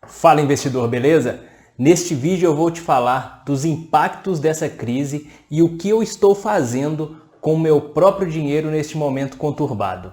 Fala investidor, beleza? Neste vídeo eu vou te falar dos impactos dessa crise e o que eu estou fazendo com o meu próprio dinheiro neste momento conturbado.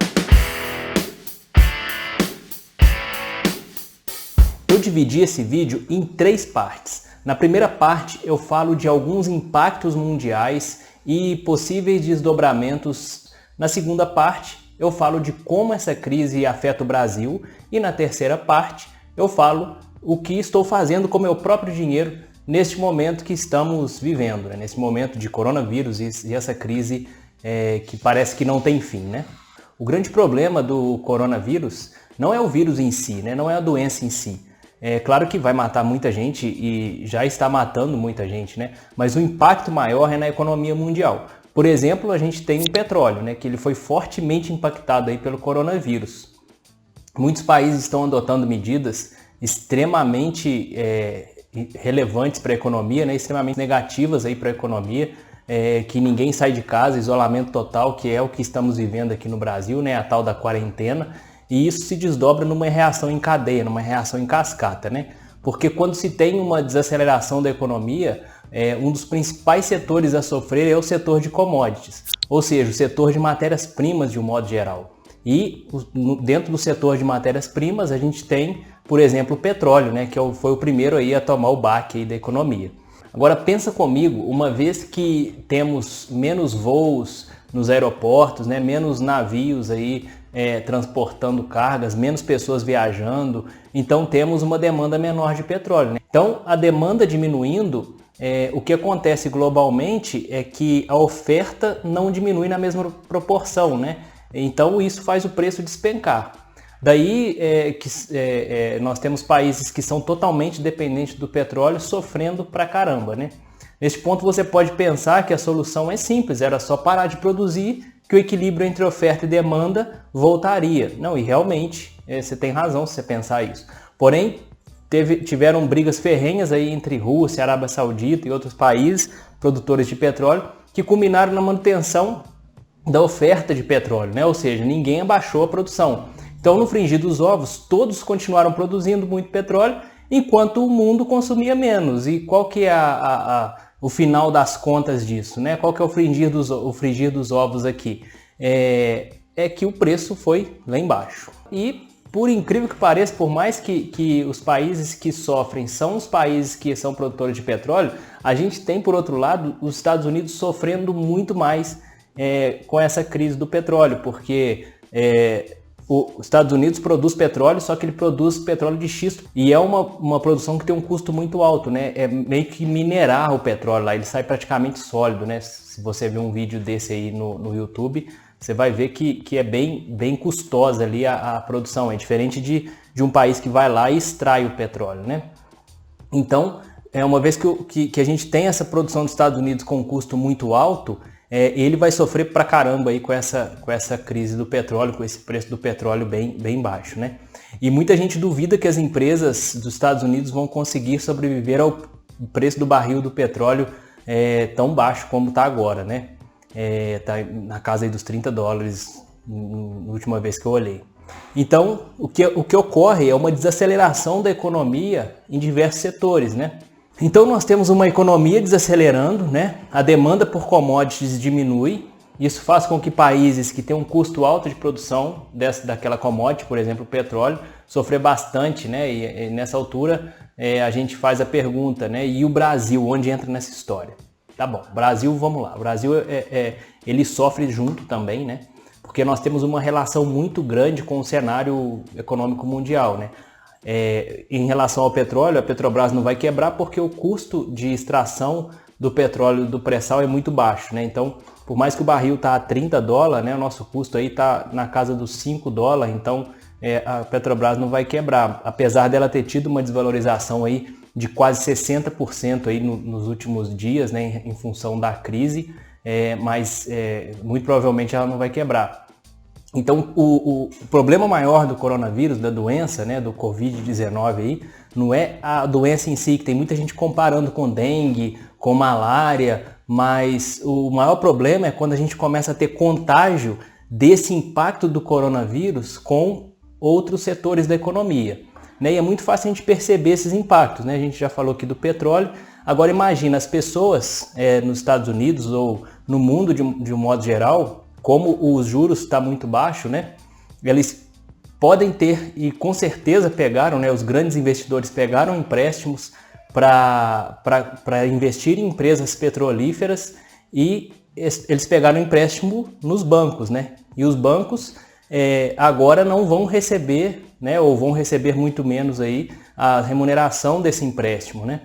Eu dividi esse vídeo em 3 partes. Na primeira parte eu falo de alguns impactos mundiais e possíveis desdobramentos. Na segunda parte eu falo de como essa crise afeta o Brasil e na terceira parte eu falo o que estou fazendo com o meu próprio dinheiro neste momento que estamos vivendo, né? Nesse momento de coronavírus e essa crise que parece que não tem fim, né? O grande problema do coronavírus não é o vírus em si, né? Não é a doença em si. É claro que vai matar muita gente e já está matando muita gente, né? Mas o impacto maior é na economia mundial. Por exemplo, a gente tem o petróleo, né? Que ele foi fortemente impactado aí pelo coronavírus. Muitos países estão adotando medidas extremamente relevantes para a economia, né? Extremamente negativas aí para a economia, que ninguém sai de casa, isolamento total, que é o que estamos vivendo aqui no Brasil, né? A tal da quarentena. E isso se desdobra numa reação em cadeia, numa reação em cascata, né? Porque quando se tem uma desaceleração da economia, um dos principais setores a sofrer é o setor de commodities, ou seja, o setor de matérias-primas de um modo geral. E dentro do setor de matérias-primas a gente tem, por exemplo, o petróleo, né, que foi o primeiro aí a tomar o baque aí da economia. Agora pensa comigo, uma vez que temos menos voos nos aeroportos, né, menos navios aí transportando cargas, menos pessoas viajando, então temos uma demanda menor de petróleo, né? Então a demanda diminuindo, o que acontece globalmente é que a oferta não diminui na mesma proporção, né? Então isso faz o preço despencar. Daí nós temos países que são totalmente dependentes do petróleo sofrendo pra caramba, né? Neste ponto você pode pensar que a solução é simples, era só parar de produzir que o equilíbrio entre oferta e demanda voltaria. Não, e realmente você tem razão se você pensar isso. Porém, tiveram brigas ferrenhas aí entre Rússia, Arábia Saudita e outros países produtores de petróleo que culminaram na manutenção da oferta de petróleo, né? Ou seja, ninguém abaixou a produção. Então, no frigir dos ovos, todos continuaram produzindo muito petróleo, enquanto o mundo consumia menos. E qual que é o final das contas disso, né? Qual que é o frigir dos ovos aqui? É que o preço foi lá embaixo. E, por incrível que pareça, por mais que os países que sofrem são os países que são produtores de petróleo, a gente tem, por outro lado, os Estados Unidos sofrendo muito mais com essa crise do petróleo, porque os Estados Unidos produz petróleo, só que ele produz petróleo de xisto e é uma produção que tem um custo muito alto, né? É meio que minerar o petróleo lá, ele sai praticamente sólido, né? Se você ver um vídeo desse aí no YouTube, você vai ver que é bem custosa ali a produção, é diferente de um país que vai lá e extrai o petróleo, né? Então, uma vez que a gente tem essa produção dos Estados Unidos com um custo muito alto, ele vai sofrer pra caramba aí com essa crise do petróleo, com esse preço do petróleo bem baixo, né? E muita gente duvida que as empresas dos Estados Unidos vão conseguir sobreviver ao preço do barril do petróleo tão baixo como está agora, né? Tá na casa aí dos $30 na última vez que eu olhei. Então, o que ocorre é uma desaceleração da economia em diversos setores, né? Então nós temos uma economia desacelerando, né? A demanda por commodities diminui. Isso faz com que países que têm um custo alto de produção daquela commodity, por exemplo, o petróleo, sofrer bastante, né? E nessa altura a gente faz a pergunta, né? E o Brasil, onde entra nessa história? Tá bom, Brasil, vamos lá. O Brasil ele sofre junto também, né? Porque nós temos uma relação muito grande com o cenário econômico mundial, né? Em relação ao petróleo, a Petrobras não vai quebrar porque o custo de extração do petróleo do pré-sal é muito baixo, né? Então, por mais que o barril está a $30, né, o nosso custo aí está na casa dos $5, então a Petrobras não vai quebrar, apesar dela ter tido uma desvalorização aí de quase 60% aí nos últimos dias, né, em função da crise, mas muito provavelmente ela não vai quebrar. Então, o problema maior do coronavírus, da doença, né, do Covid-19 aí, não é a doença em si, que tem muita gente comparando com dengue, com malária, mas o maior problema é quando a gente começa a ter contágio desse impacto do coronavírus com outros setores da economia. né? E é muito fácil a gente perceber esses impactos, né? A gente já falou aqui do petróleo. Agora imagina as pessoas nos Estados Unidos ou no mundo de um modo geral, como os juros estão muito baixos, né? Eles podem ter, e com certeza pegaram, né? Os grandes investidores pegaram empréstimos para investir em empresas petrolíferas e eles pegaram empréstimo nos bancos, né? E os bancos agora não vão receber, né? Ou vão receber muito menos aí a remuneração desse empréstimo, né?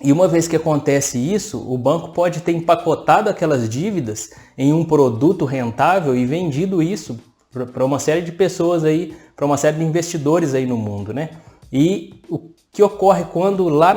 E uma vez que acontece isso, o banco pode ter empacotado aquelas dívidas em um produto rentável e vendido isso para uma série de pessoas aí, para uma série de investidores aí no mundo, né? E o que ocorre quando lá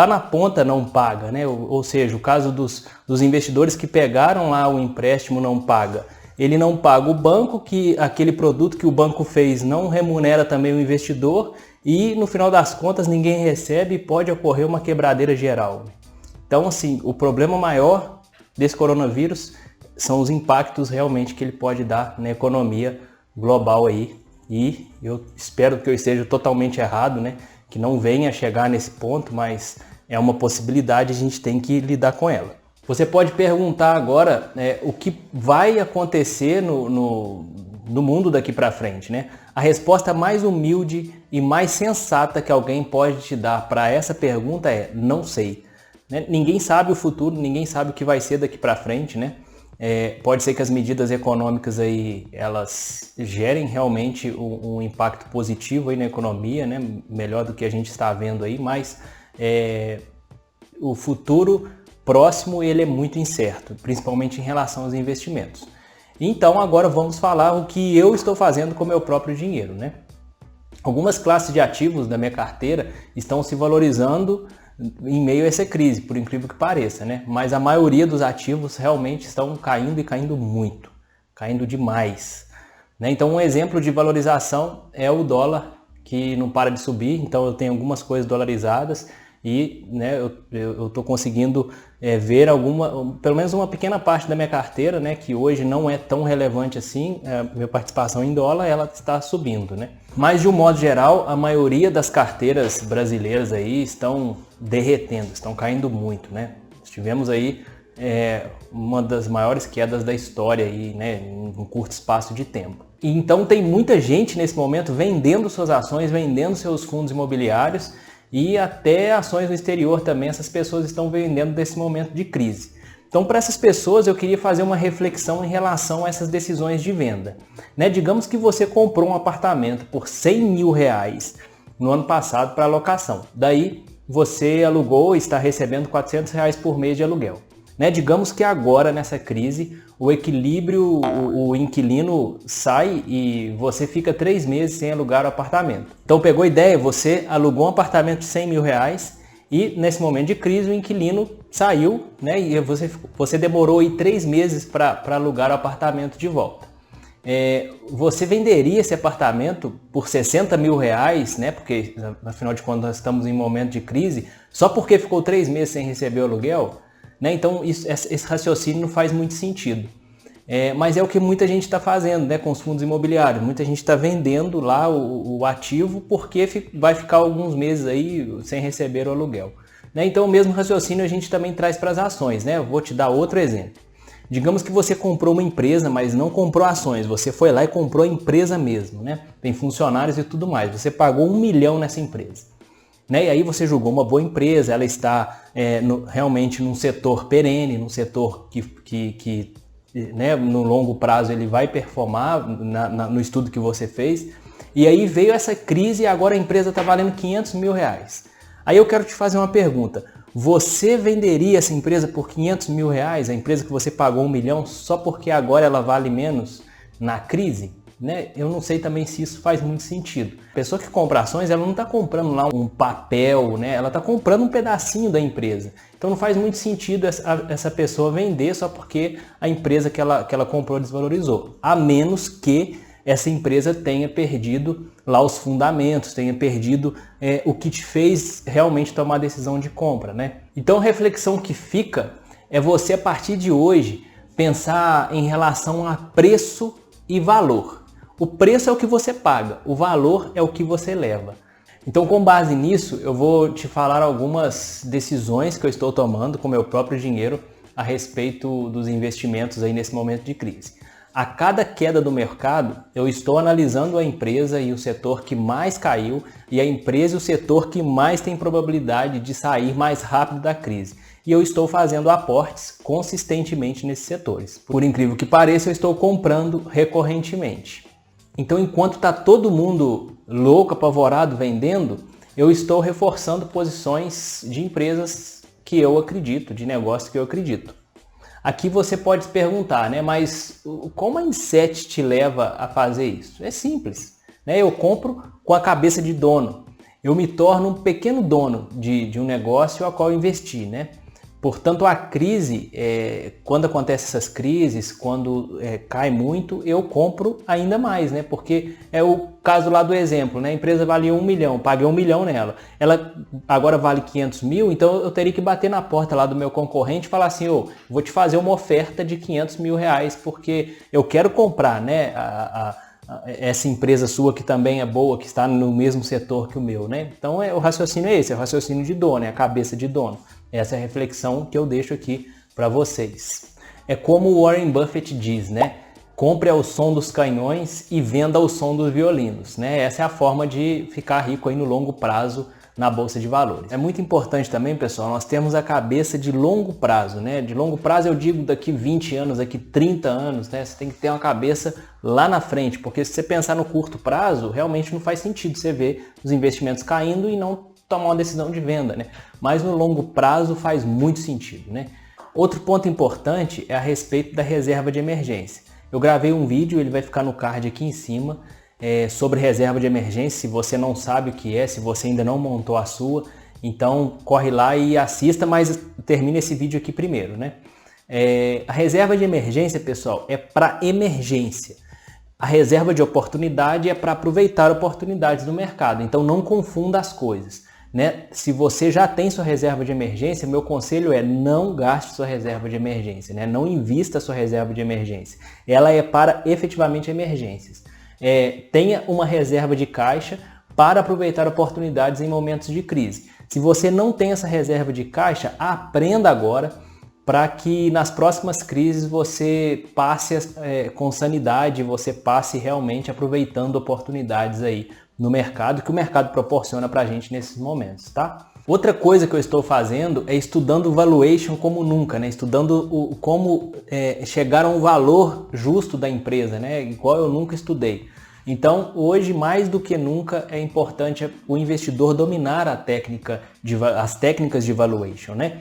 na ponta não paga, né? Ou seja, o caso dos investidores que pegaram lá o empréstimo não paga. Ele não paga o banco, que aquele produto que o banco fez não remunera também o investidor e no final das contas ninguém recebe e pode ocorrer uma quebradeira geral. Então assim, o problema maior desse coronavírus são os impactos realmente que ele pode dar na economia global aí. E eu espero que eu esteja totalmente errado, né? Que não venha a chegar nesse ponto, mas é uma possibilidade, a gente tem que lidar com ela. Você pode perguntar agora o que vai acontecer no mundo daqui para frente, né? A resposta mais humilde e mais sensata que alguém pode te dar para essa pergunta é: não sei. Né? Ninguém sabe o futuro, ninguém sabe o que vai ser daqui para frente, né? Pode ser que as medidas econômicas aí, elas gerem realmente um impacto positivo aí na economia, né? Melhor do que a gente está vendo aí, mas o futuro próximo ele é muito incerto, principalmente em relação aos investimentos. Então agora vamos falar o que eu estou fazendo com o meu próprio dinheiro, né? Algumas classes de ativos da minha carteira estão se valorizando em meio a essa crise, por incrível que pareça, né? Mas a maioria dos ativos realmente estão caindo e caindo muito, caindo demais, né? Então um exemplo de valorização é o dólar, que não para de subir. Então eu tenho algumas coisas dolarizadas e, né, eu estou conseguindo ver pelo menos uma pequena parte da minha carteira, né, que hoje não é tão relevante assim, minha participação em dólar, ela está subindo, né? Mas de um modo geral, a maioria das carteiras brasileiras aí estão derretendo, estão caindo muito, né? Tivemos aí uma das maiores quedas da história aí, né, em um curto espaço de tempo. E então tem muita gente nesse momento vendendo suas ações, vendendo seus fundos imobiliários e até ações no exterior também. Essas pessoas estão vendendo nesse momento de crise. Então, para essas pessoas, eu queria fazer uma reflexão em relação a essas decisões de venda, né? Digamos que você comprou um apartamento por R$100 mil no ano passado para locação. Daí, você alugou e está recebendo R$400 por mês de aluguel. Né? Digamos que agora, nessa crise, o equilíbrio, o inquilino sai e você fica 3 meses sem alugar o apartamento. Então, pegou a ideia, você alugou um apartamento de R$100 mil e nesse momento de crise o inquilino saiu, né? E você demorou aí 3 meses para alugar o apartamento de volta. Você venderia esse apartamento por R$60 mil, né? Porque afinal de contas nós estamos em um momento de crise, só porque ficou 3 meses sem receber o aluguel, né? Então esse raciocínio não faz muito sentido. Mas é o que muita gente está fazendo, né, com os fundos imobiliários. Muita gente está vendendo lá o ativo porque vai ficar alguns meses aí sem receber o aluguel. Né? Então o mesmo raciocínio a gente também traz para as ações. Né? Eu vou te dar outro exemplo. Digamos que você comprou uma empresa, mas não comprou ações. Você foi lá e comprou a empresa mesmo. Né? Tem funcionários e tudo mais. Você pagou R$1 milhão nessa empresa. Né? E aí você julgou uma boa empresa, ela está realmente num setor perene, num setor que né, no longo prazo ele vai performar no estudo que você fez. E aí veio essa crise e agora a empresa está valendo R$500 mil. Aí eu quero te fazer uma pergunta. Você venderia essa empresa por R$500 mil, a empresa que você pagou R$1 milhão, só porque agora ela vale menos na crise? Né? Eu não sei também se isso faz muito sentido. A pessoa que compra ações, ela não está comprando lá um papel, né? Ela está comprando um pedacinho da empresa. Então não faz muito sentido essa pessoa vender só porque a empresa que ela comprou desvalorizou. A menos que essa empresa tenha perdido lá os fundamentos, tenha perdido o que te fez realmente tomar a decisão de compra. Né? Então a reflexão que fica é você, a partir de hoje, pensar em relação a preço e valor. O preço é o que você paga, o valor é o que você leva. Então, com base nisso, eu vou te falar algumas decisões que eu estou tomando com meu próprio dinheiro a respeito dos investimentos aí nesse momento de crise. A cada queda do mercado, eu estou analisando a empresa e o setor que mais caiu e a empresa e o setor que mais tem probabilidade de sair mais rápido da crise. E eu estou fazendo aportes consistentemente nesses setores. Por incrível que pareça, eu estou comprando recorrentemente. Então, enquanto está todo mundo louco, apavorado, vendendo, eu estou reforçando posições de empresas que eu acredito, de negócios que eu acredito. Aqui você pode se perguntar, né? Mas como a Mindset te leva a fazer isso? É simples, né? Eu compro com a cabeça de dono. Eu me torno um pequeno dono de um negócio ao qual eu investi, né? Portanto, a crise, quando acontecem essas crises, quando cai muito, eu compro ainda mais, né? Porque é o caso lá do exemplo, né? A empresa valia 1 milhão, paguei 1 milhão nela. Ela agora vale 500 mil, então eu teria que bater na porta lá do meu concorrente e falar assim, vou te fazer uma oferta de 500 mil reais, porque eu quero comprar, né? Essa empresa sua que também é boa, que está no mesmo setor que o meu, né? Então o raciocínio é esse, é o raciocínio de dono, é a cabeça de dono. Essa é a reflexão que eu deixo aqui para vocês. É como o Warren Buffett diz, né? Compre ao som dos canhões e venda ao som dos violinos, né? Essa é a forma de ficar rico aí no longo prazo na Bolsa de Valores. É muito importante também, pessoal, nós temos a cabeça de longo prazo, né? De longo prazo eu digo daqui 20 anos, daqui 30 anos, né? Você tem que ter uma cabeça lá na frente, porque se você pensar no curto prazo, realmente não faz sentido você ver os investimentos caindo e não tomar uma decisão de venda, né? Mas no longo prazo faz muito sentido, né? Outro ponto importante é a respeito da reserva de emergência. Eu gravei um vídeo, ele vai ficar no card aqui em cima, sobre reserva de emergência. Se você não sabe o que é, se você ainda não montou a sua, então corre lá e assista, mas termina esse vídeo aqui primeiro, né? A reserva de emergência, pessoal, é para emergência. A reserva de oportunidade é para aproveitar oportunidades do mercado, então não confunda as coisas, né? Se você já tem sua reserva de emergência, meu conselho é não gaste sua reserva de emergência, né? Não invista sua reserva de emergência. Ela é para efetivamente emergências. Tenha uma reserva de caixa para aproveitar oportunidades em momentos de crise. Se você não tem essa reserva de caixa, aprenda agora para que nas próximas crises você passe com sanidade, você passe realmente aproveitando oportunidades aí no mercado, que o mercado proporciona para a gente nesses momentos, tá? Outra coisa que eu estou fazendo é estudando valuation como nunca, né? Estudando como chegar a um valor justo da empresa, né? Igual eu nunca estudei. Então, hoje, mais do que nunca, é importante o investidor dominar as técnicas de valuation, né?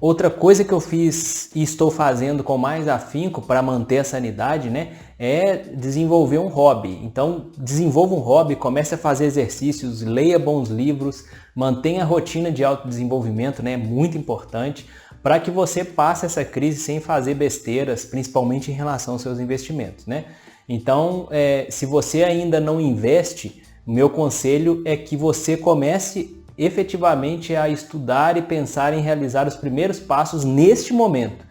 Outra coisa que eu fiz e estou fazendo com mais afinco para manter a sanidade, né, é desenvolver um hobby. Então, desenvolva um hobby, comece a fazer exercícios, leia bons livros, mantenha a rotina de autodesenvolvimento, né, é muito importante para que você passe essa crise sem fazer besteiras, principalmente em relação aos seus investimentos, né? Então, se você ainda não investe, o meu conselho é que você comece efetivamente a estudar e pensar em realizar os primeiros passos neste momento,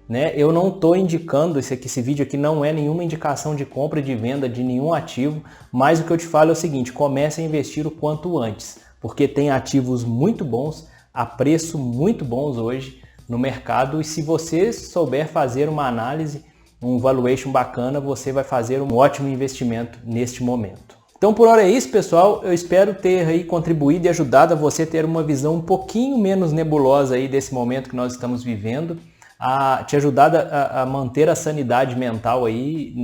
né? Eu não estou indicando, esse vídeo aqui não é nenhuma indicação de compra e de venda de nenhum ativo, mas o que eu te falo é o seguinte, comece a investir o quanto antes, porque tem ativos muito bons, a preço muito bons hoje no mercado, e se você souber fazer uma análise, um valuation bacana, você vai fazer um ótimo investimento neste momento. Então por hora é isso, pessoal. Eu espero ter aí contribuído e ajudado a você ter uma visão um pouquinho menos nebulosa aí desse momento que nós estamos vivendo, a te ajudar a manter a sanidade mental aí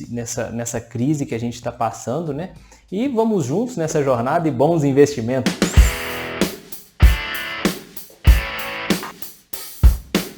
nessa crise que a gente está passando, né? E vamos juntos nessa jornada e bons investimentos.